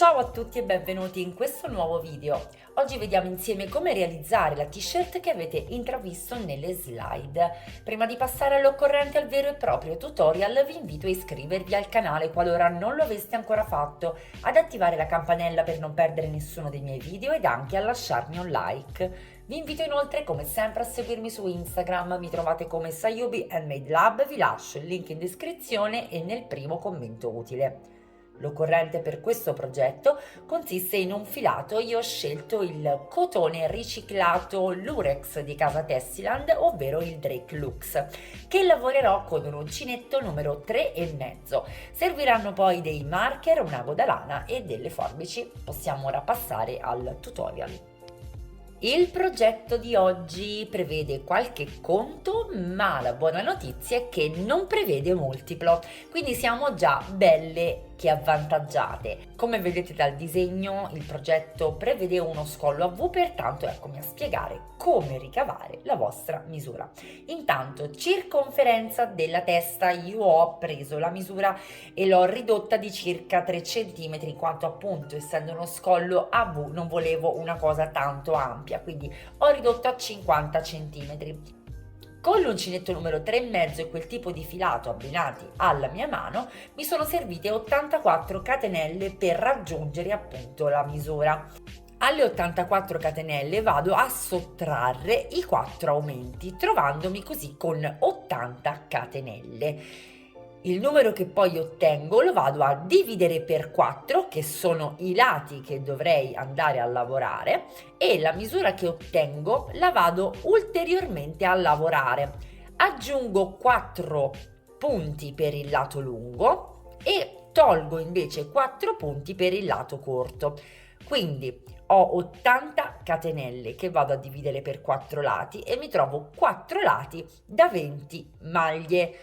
Ciao a tutti e benvenuti in questo nuovo video. Oggi vediamo insieme come realizzare la t-shirt che avete intravisto nelle slide. Prima di passare all'occorrente al vero e proprio tutorial vi invito a iscrivervi al canale qualora non lo aveste ancora fatto, ad attivare la campanella per non perdere nessuno dei miei video ed anche a lasciarmi un like. Vi invito inoltre come sempre a seguirmi su Instagram, mi trovate come Sayubi Handmade Lab, vi lascio il link in descrizione e nel primo commento utile. L'occorrente per questo progetto consiste in un filato. Io ho scelto il cotone riciclato Lurex di casa Tessiland, ovvero il Drake Lux, che lavorerò con un uncinetto numero 3,5. Serviranno poi dei marker, un ago da lana e delle forbici. Possiamo ora passare al tutorial. Il progetto di oggi prevede qualche conto, ma la buona notizia è che non prevede multiplo, quindi siamo già belle che avvantaggiate. Come vedete dal disegno, il progetto prevede uno scollo a V, pertanto eccomi a spiegare come ricavare la vostra misura. Intanto, circonferenza della testa, io ho preso la misura e l'ho ridotta di circa 3 cm, in quanto appunto essendo uno scollo a V non volevo una cosa tanto ampia, quindi ho ridotto a 50 cm. Con l'uncinetto numero 3,5 e quel tipo di filato abbinati alla mia mano mi sono servite 84 catenelle per raggiungere appunto la misura. Alle 84 catenelle vado a sottrarre i 4 aumenti, trovandomi così con 80 catenelle. Il numero che poi ottengo lo vado a dividere per 4, che sono i lati che dovrei andare a lavorare, e la misura che ottengo la vado ulteriormente a lavorare. Aggiungo 4 punti per il lato lungo e tolgo invece 4 punti per il lato corto. Quindi ho 80 catenelle che vado a dividere per 4 lati e mi trovo 4 lati da 20 maglie,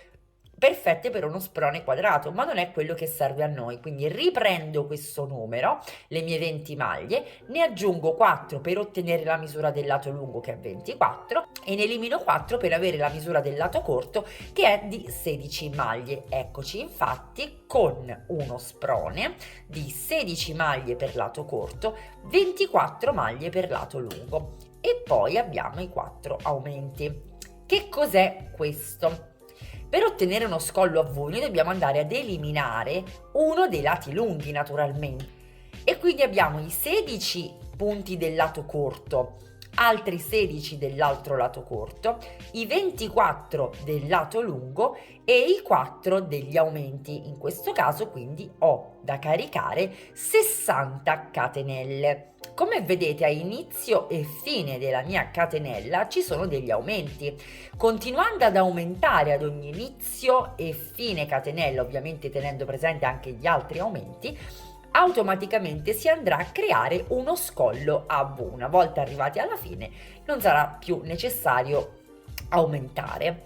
perfette per uno sprone quadrato, ma non è quello che serve a noi. Quindi riprendo questo numero, le mie 20 maglie, ne aggiungo 4 per ottenere la misura del lato lungo, che è 24, e ne elimino 4 per avere la misura del lato corto, che è di 16 maglie. Eccoci infatti con uno sprone di 16 maglie per lato corto, 24 maglie per lato lungo, e poi abbiamo i 4 aumenti. Che cos'è questo? Per ottenere uno scollo a V noi dobbiamo andare ad eliminare uno dei lati lunghi, naturalmente, e quindi abbiamo i 16 punti del lato corto, altri 16 dell'altro lato corto, i 24 del lato lungo e i 4 degli aumenti. In questo caso quindi ho da caricare 60 catenelle. Come vedete, a inizio e fine della mia catenella ci sono degli aumenti. Continuando ad aumentare ad ogni inizio e fine catenella, ovviamente tenendo presente anche gli altri aumenti, automaticamente si andrà a creare uno scollo a V. Una volta arrivati alla fine non sarà più necessario aumentare.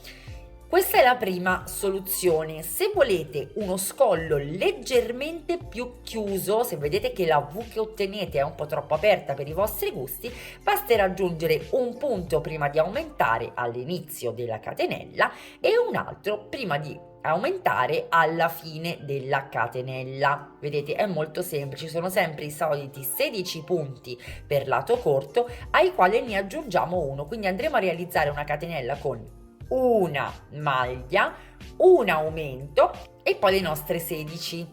Questa è la prima soluzione. Se volete uno scollo leggermente più chiuso, se vedete che la V che ottenete è un po' troppo aperta per i vostri gusti, basterà aggiungere un punto prima di aumentare all'inizio della catenella e un altro prima di aumentare alla fine della catenella. Vedete, è molto semplice, sono sempre i soliti 16 punti per lato corto ai quali ne aggiungiamo uno, quindi andremo a realizzare una catenella con una maglia, un aumento e poi le nostre 16.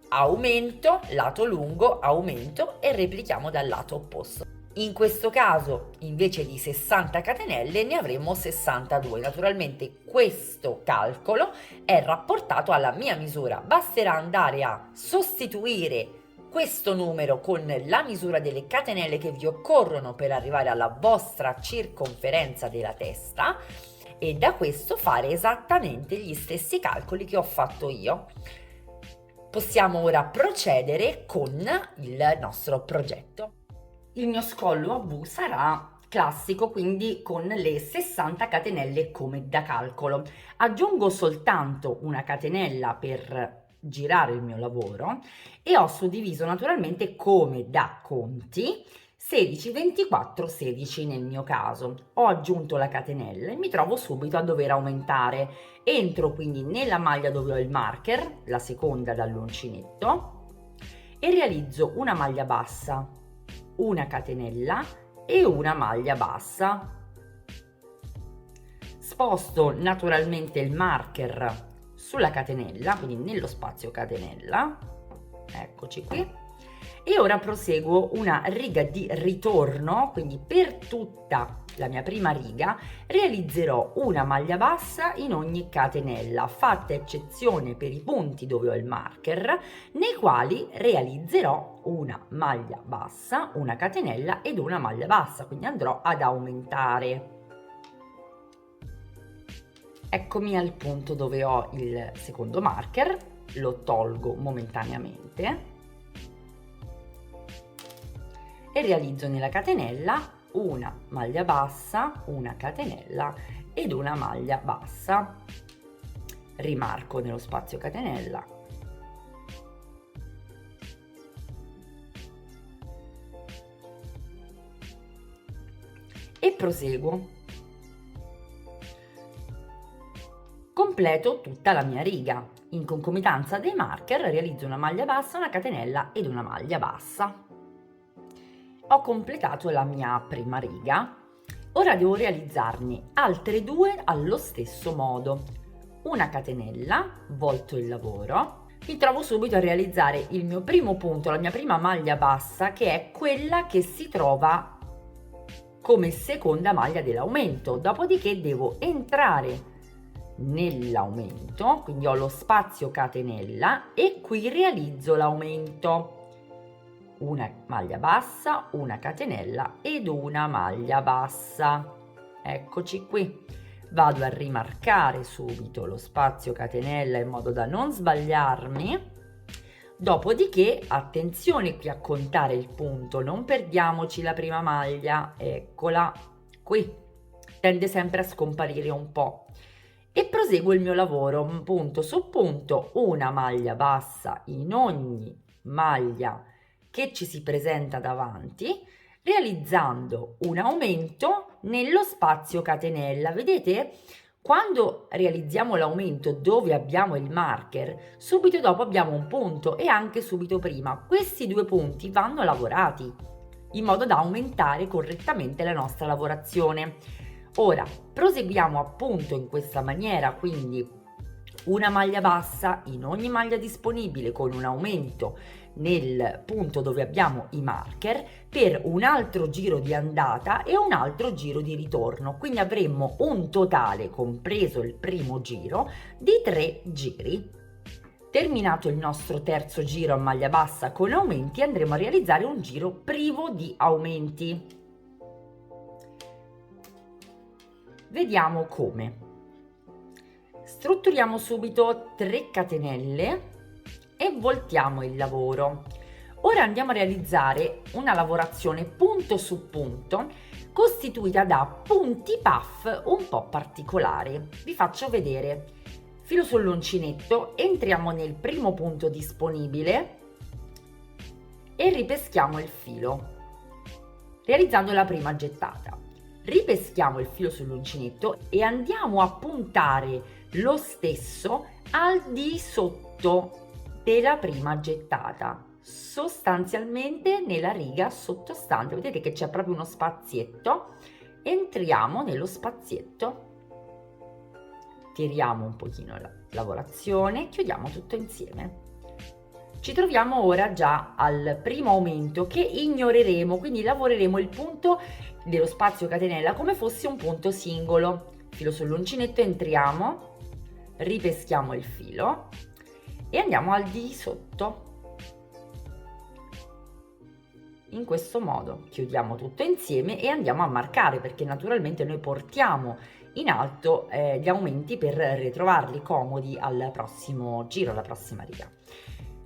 Aumento, lato lungo, aumento e replichiamo dal lato opposto. In questo caso, invece di 60 catenelle, ne avremo 62. Naturalmente questo calcolo è rapportato alla mia misura. Basterà andare a sostituire questo numero con la misura delle catenelle che vi occorrono per arrivare alla vostra circonferenza della testa e da questo fare esattamente gli stessi calcoli che ho fatto io. Possiamo ora procedere con il nostro progetto. Il mio scollo a V sarà classico, quindi con le 60 catenelle come da calcolo. Aggiungo soltanto una catenella per girare il mio lavoro e ho suddiviso naturalmente come da conti 16, 24, 16 nel mio caso. Ho aggiunto la catenella e mi trovo subito a dover aumentare. Entro quindi nella maglia dove ho il marker, la seconda dall'uncinetto, e realizzo una maglia bassa, una catenella e una maglia bassa. Sposto naturalmente il marker sulla catenella, quindi nello spazio catenella, eccoci qui, e ora proseguo una riga di ritorno, quindi per tutta la mia prima riga realizzerò una maglia bassa in ogni catenella, fatta eccezione per i punti dove ho il marker, nei quali realizzerò una maglia bassa, una catenella ed una maglia bassa, quindi andrò ad aumentare. Eccomi al punto dove ho il secondo marker, lo tolgo momentaneamente e realizzo nella catenella una maglia bassa, una catenella ed una maglia bassa. Rimarco nello spazio catenella e proseguo. Completo tutta la mia riga. In concomitanza dei marker realizzo una maglia bassa, una catenella ed una maglia bassa. Ho completato la mia prima riga. Ora devo realizzarne altre due allo stesso modo. Una catenella, volto il lavoro. Mi trovo subito a realizzare il mio primo punto, la mia prima maglia bassa, che è quella che si trova come seconda maglia dell'aumento. Dopodiché devo entrare nell'aumento, quindi ho lo spazio catenella e qui realizzo l'aumento. Una maglia bassa, una catenella ed una maglia bassa. Eccoci qui. Vado a rimarcare subito lo spazio catenella in modo da non sbagliarmi. Dopodiché, attenzione qui a contare il punto, non perdiamoci la prima maglia, eccola qui. Tende sempre a scomparire un po'. E proseguo il mio lavoro punto su punto, una maglia bassa in ogni maglia che ci si presenta davanti, realizzando un aumento nello spazio catenella. Vedete? Quando realizziamo l'aumento dove abbiamo il marker, subito dopo abbiamo un punto e anche subito prima. Questi due punti vanno lavorati in modo da aumentare correttamente la nostra lavorazione. Ora proseguiamo appunto in questa maniera, quindi una maglia bassa in ogni maglia disponibile con un aumento nel punto dove abbiamo i marker per un altro giro di andata e un altro giro di ritorno, quindi avremmo un totale, compreso il primo giro, di 3 giri. Terminato il nostro terzo giro a maglia bassa con aumenti, andremo a realizzare un giro privo di aumenti. Vediamo come. Strutturiamo subito 3 catenelle e voltiamo il lavoro. Ora andiamo a realizzare una lavorazione punto su punto costituita da punti puff un po' particolari. Vi faccio vedere. Filo sull'uncinetto, entriamo nel primo punto disponibile e ripeschiamo il filo, realizzando la prima gettata. Ripeschiamo il filo sull'uncinetto e andiamo a puntare lo stesso al di sotto della prima gettata, sostanzialmente nella riga sottostante. Vedete che c'è proprio uno spazietto. Entriamo nello spazietto, tiriamo un pochino la lavorazione, chiudiamo tutto insieme. Ci troviamo ora già al primo aumento che ignoreremo, quindi lavoreremo il punto dello spazio catenella come fosse un punto singolo. Filo sull'uncinetto, entriamo, ripeschiamo il filo e andiamo al di sotto. In questo modo chiudiamo tutto insieme e andiamo a marcare, perché naturalmente noi portiamo in alto gli aumenti per ritrovarli comodi al prossimo giro, alla prossima riga.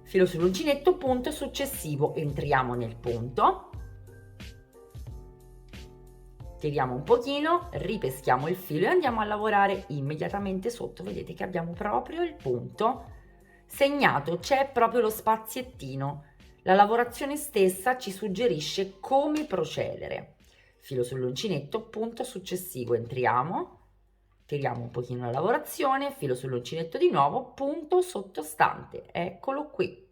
Filo sull'uncinetto, punto successivo, entriamo nel punto, tiriamo un pochino, ripeschiamo il filo e andiamo a lavorare immediatamente sotto. Vedete che abbiamo proprio il punto segnato, c'è proprio lo spaziettino. La lavorazione stessa ci suggerisce come procedere. Filo sull'uncinetto, punto successivo, entriamo, tiriamo un pochino la lavorazione, filo sull'uncinetto di nuovo, punto sottostante, eccolo qui.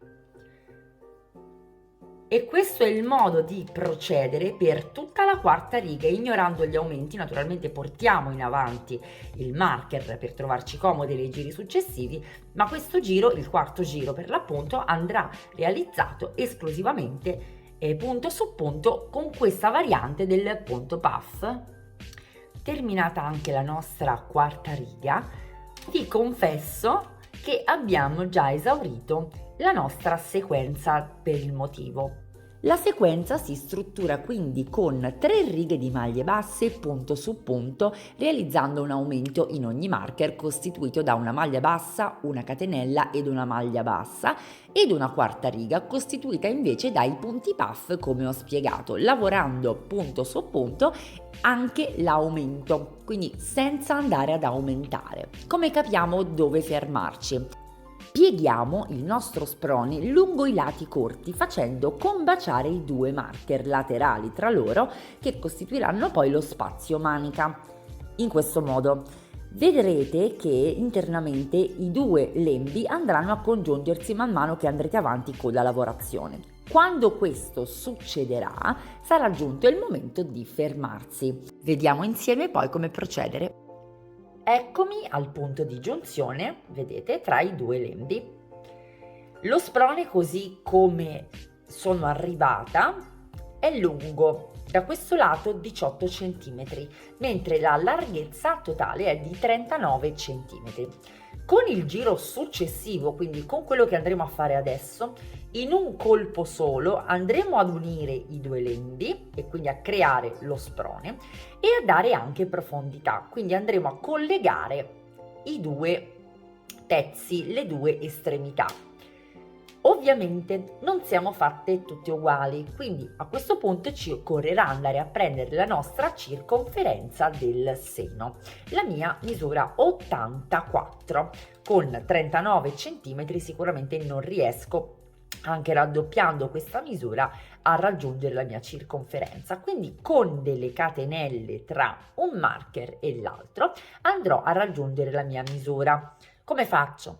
E questo è il modo di procedere per tutta la quarta riga, ignorando gli aumenti. Naturalmente portiamo in avanti il marker per trovarci comodi nei giri successivi, ma questo giro, il quarto giro per l'appunto, andrà realizzato esclusivamente punto su punto con questa variante del punto puff. Terminata anche la nostra quarta riga, ti confesso che abbiamo già esaurito la nostra sequenza per il motivo. La sequenza si struttura quindi con 3 righe di maglie basse punto su punto, realizzando un aumento in ogni marker costituito da una maglia bassa, una catenella ed una maglia bassa, ed una quarta riga costituita invece dai punti puff come ho spiegato, lavorando punto su punto anche l'aumento, quindi senza andare ad aumentare. Come capiamo dove fermarci? Pieghiamo il nostro sprone lungo i lati corti facendo combaciare i 2 marker laterali tra loro che costituiranno poi lo spazio manica. In questo modo vedrete che internamente i 2 lembi andranno a congiungersi man mano che andrete avanti con la lavorazione. Quando questo succederà sarà giunto il momento di fermarsi. Vediamo insieme poi come procedere. Eccomi al punto di giunzione, vedete, tra i 2 lembi. Lo sprone, così come sono arrivata, è lungo da questo lato 18 cm, mentre la larghezza totale è di 39 cm. Con il giro successivo, quindi con quello che andremo a fare adesso, in un colpo solo andremo ad unire i 2 lembi e quindi a creare lo sprone e a dare anche profondità, quindi andremo a collegare i 2 pezzi, le 2 estremità. Ovviamente non siamo fatte tutte uguali, quindi a questo punto ci occorrerà andare a prendere la nostra circonferenza del seno. La mia misura 84, con 39 cm sicuramente non riesco, anche raddoppiando questa misura, a raggiungere la mia circonferenza, quindi con delle catenelle tra un marker e l'altro andrò a raggiungere la mia misura. Come faccio?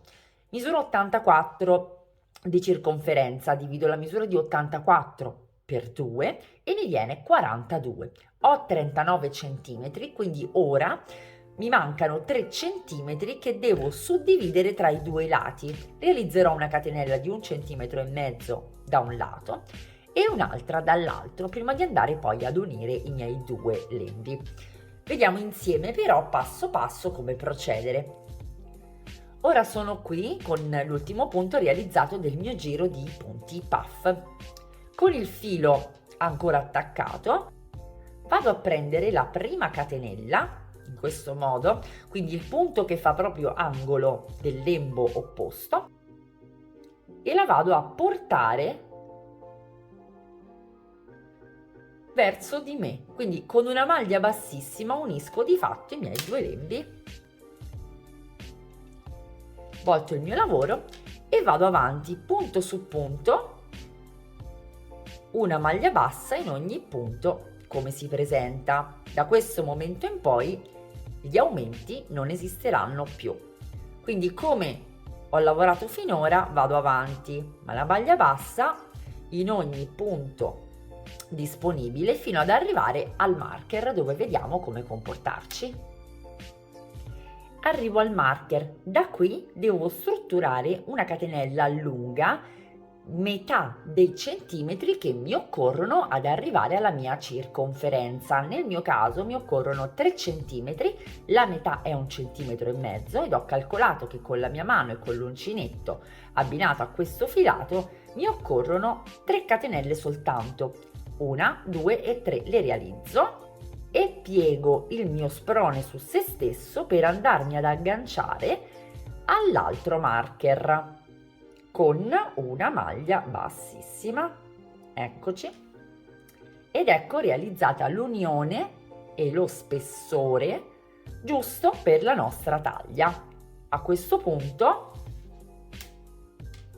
Misura 84 di circonferenza, divido la misura di 84 per 2 e mi viene 42. Ho 39 cm, quindi ora mi mancano 3 cm che devo suddividere tra i 2 lati. Realizzerò una catenella di 1,5 cm da un lato e un'altra dall'altro prima di andare poi ad unire i miei 2 lembi. Vediamo insieme però passo passo come procedere. Ora sono qui con l'ultimo punto realizzato del mio giro di punti puff. Con il filo ancora attaccato vado a prendere la prima catenella in questo modo, quindi il punto che fa proprio angolo del lembo opposto, e la vado a portare verso di me, quindi con una maglia bassissima unisco di fatto i miei 2 lembi, volto il mio lavoro e vado avanti punto su punto, una maglia bassa in ogni punto come si presenta. Da questo momento in poi gli aumenti non esisteranno più, quindi come ho lavorato finora vado avanti, ma la maglia bassa in ogni punto disponibile fino ad arrivare al marker dove vediamo come comportarci. Arrivo al marker, da qui devo strutturare una catenella lunga metà dei centimetri che mi occorrono ad arrivare alla mia circonferenza. Nel mio caso mi occorrono 3 centimetri, la metà è 1,5 cm ed ho calcolato che con la mia mano e con l'uncinetto abbinato a questo filato mi occorrono 3 catenelle soltanto. 1, 2 e 3 le realizzo e piego il mio sprone su se stesso per andarmi ad agganciare all'altro marker con una maglia bassissima. Eccoci, ed ecco realizzata l'unione e lo spessore giusto per la nostra taglia. A questo punto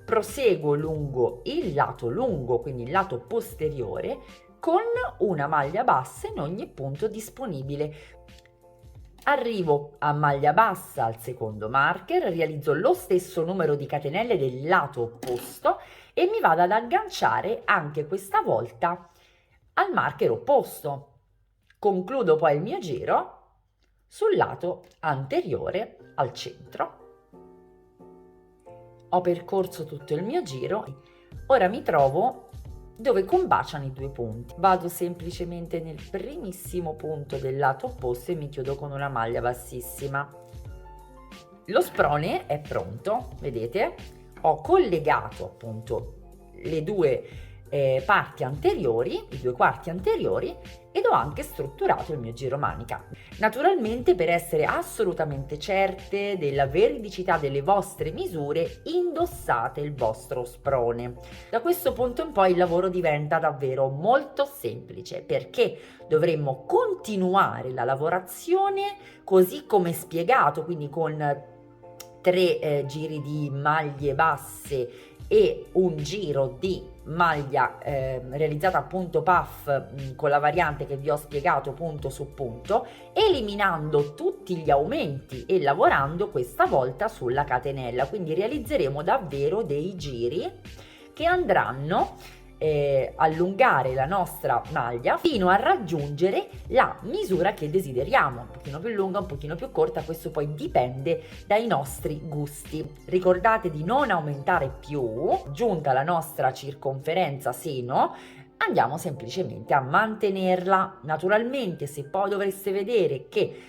proseguo lungo il lato lungo, quindi il lato posteriore, con una maglia bassa in ogni punto disponibile. Arrivo a maglia bassa al secondo marker, realizzo lo stesso numero di catenelle del lato opposto e mi vado ad agganciare anche questa volta al marker opposto. Concludo poi il mio giro sul lato anteriore al centro. Ho percorso tutto il mio giro, ora mi trovo dove combaciano i due punti. Vado semplicemente nel primissimo punto del lato opposto e mi chiudo con una maglia bassissima. Lo sprone è pronto, vedete? Ho collegato appunto le due parti anteriori, i due quarti anteriori, ed ho anche strutturato il mio giro manica. Naturalmente, per essere assolutamente certe della veridicità delle vostre misure, indossate il vostro sprone. Da questo punto in poi il lavoro diventa davvero molto semplice, perché dovremmo continuare la lavorazione così come spiegato, quindi con 3 giri di maglie basse e un giro di maglia realizzata appunto puff con la variante che vi ho spiegato punto su punto, eliminando tutti gli aumenti e lavorando questa volta sulla catenella. Quindi realizzeremo davvero dei giri che andranno allungare la nostra maglia fino a raggiungere la misura che desideriamo, un pochino più lunga, un pochino più corta, questo poi dipende dai nostri gusti. Ricordate di non aumentare più. Giunta la nostra circonferenza seno, andiamo semplicemente a mantenerla. Naturalmente, se poi dovreste vedere che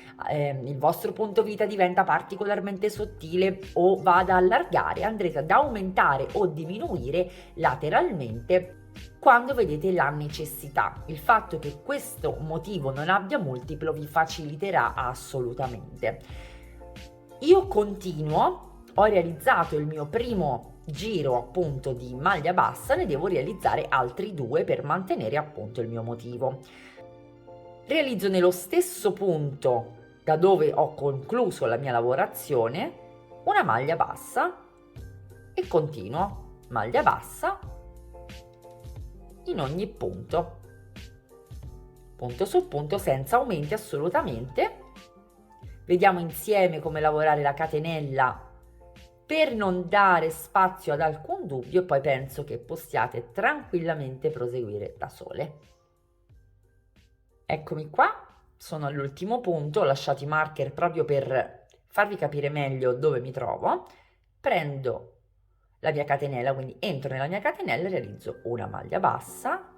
il vostro punto vita diventa particolarmente sottile o va ad allargare, andrete ad aumentare o diminuire lateralmente quando vedete la necessità. Il fatto che questo motivo non abbia multiplo vi faciliterà assolutamente. Io continuo, ho realizzato il mio primo giro appunto di maglia bassa, ne devo realizzare altri 2 per mantenere appunto il mio motivo. Realizzo nello stesso punto da dove ho concluso la mia lavorazione una maglia bassa e continuo maglia bassa in ogni punto su punto, senza aumenti assolutamente. Vediamo insieme come lavorare la catenella per non dare spazio ad alcun dubbio, e poi penso che possiate tranquillamente proseguire da sole. Eccomi qua, sono all'ultimo punto, ho lasciato i marker proprio per farvi capire meglio dove mi trovo. Prendo la mia catenella, quindi entro nella mia catenella e realizzo una maglia bassa,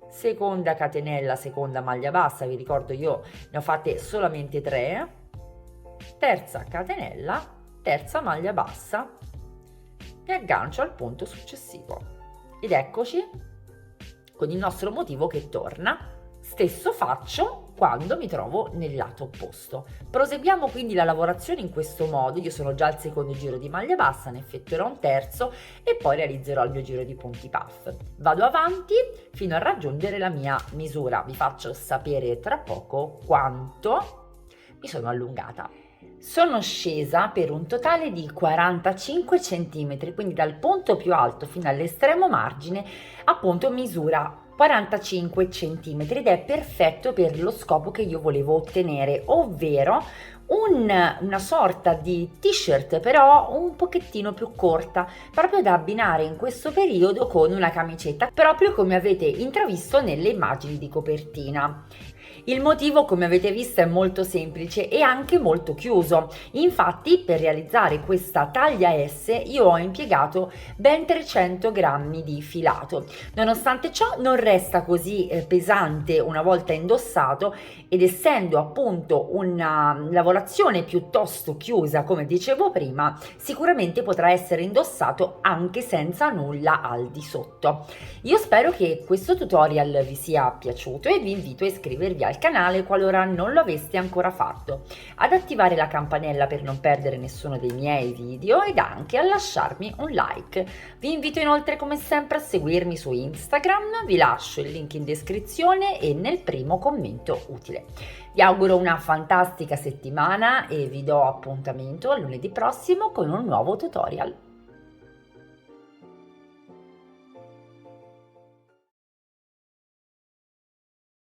seconda catenella, seconda maglia bassa, vi ricordo io ne ho fatte solamente 3, terza catenella, terza maglia bassa, mi aggancio al punto successivo ed eccoci con il nostro motivo che torna. Stesso faccio quando mi trovo nel lato opposto. Proseguiamo quindi la lavorazione in questo modo. Io sono già al secondo giro di maglia bassa, ne effettuerò un terzo e poi realizzerò il mio giro di punti puff. Vado avanti fino a raggiungere la mia misura. Vi faccio sapere tra poco quanto mi sono allungata. Sono scesa per un totale di 45 cm, quindi dal punto più alto fino all'estremo margine, appunto misura 45 cm ed è perfetto per lo scopo che io volevo ottenere, ovvero una sorta di t-shirt però un pochettino più corta, proprio da abbinare in questo periodo con una camicetta, proprio come avete intravisto nelle immagini di copertina. Il motivo, come avete visto, è molto semplice e anche molto chiuso. Infatti, per realizzare questa taglia S io ho impiegato ben 300 grammi di filato. Nonostante ciò non resta così pesante una volta indossato, ed essendo appunto una lavorazione piuttosto chiusa, come dicevo prima, sicuramente potrà essere indossato anche senza nulla al di sotto. Io spero che questo tutorial vi sia piaciuto e vi invito a iscrivervi al canale qualora non lo aveste ancora fatto, ad attivare la campanella per non perdere nessuno dei miei video ed anche a lasciarmi un like. Vi invito inoltre come sempre a seguirmi su Instagram, vi lascio il link in descrizione e nel primo commento utile. Vi auguro una fantastica settimana e vi do appuntamento a lunedì prossimo con un nuovo tutorial.